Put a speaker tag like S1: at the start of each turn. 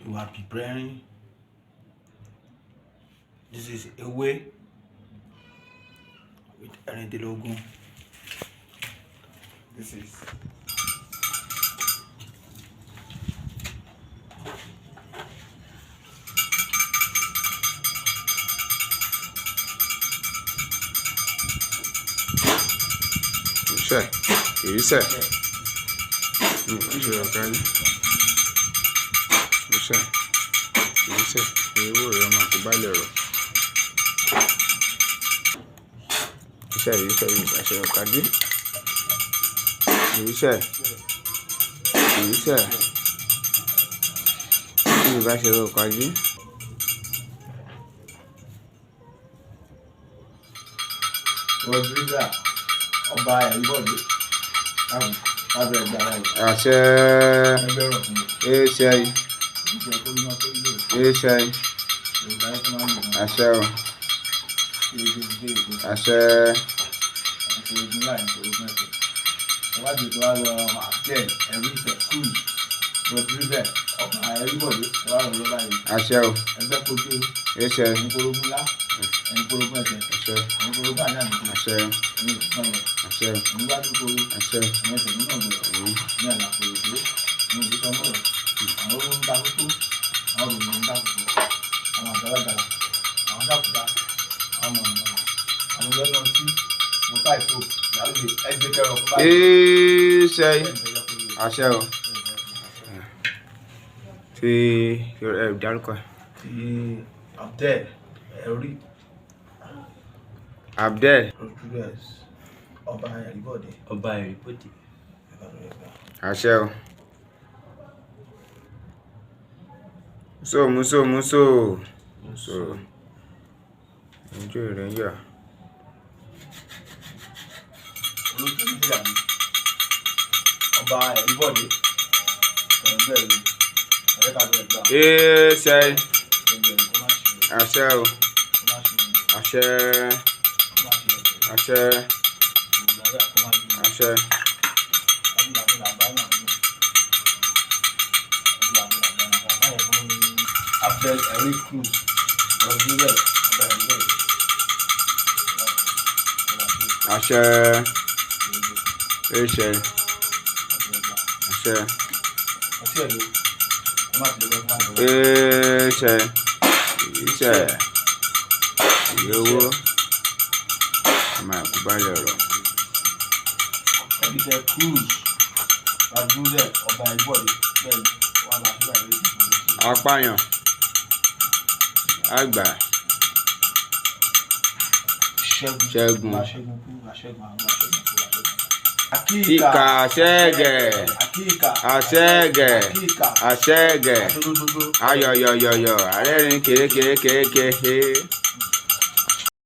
S1: You are preparing. This is Egbe with Eribode. This is
S2: Isan. Ewo rẹ máa kó balẹ̀ ọ̀rọ̀. Iṣẹ́ ìbáṣẹ ọ̀kadì. Iṣẹ́ ìbáṣẹ ọ̀kadì.
S1: Rodrigo ọba Eribode.
S2: Àṣẹ. Àṣẹ o. Àṣẹ. Àṣẹ o. Àṣẹ. Àṣẹ o. Tí dárúkọ. Abdel.
S1: Ọba Eribode.
S2: Àṣẹ o. Muso. Ojú rẹ̀ ń yà.
S1: Ọba Eribode.
S2: Àṣẹ o. Àṣẹ.
S1: Abdel Eric Cruz.
S2: Àṣẹ. Owó máa kó balẹ̀ ọ̀rọ̀.
S1: Abdel Cruz. Ọba Eribode.
S2: Apààyàn. Àgbà. Ṣẹ́gun. Ìkà àṣẹ́gẹ̀. Ayọ̀yọ̀yọ̀yọ̀. Arẹ́rìn kérékéré.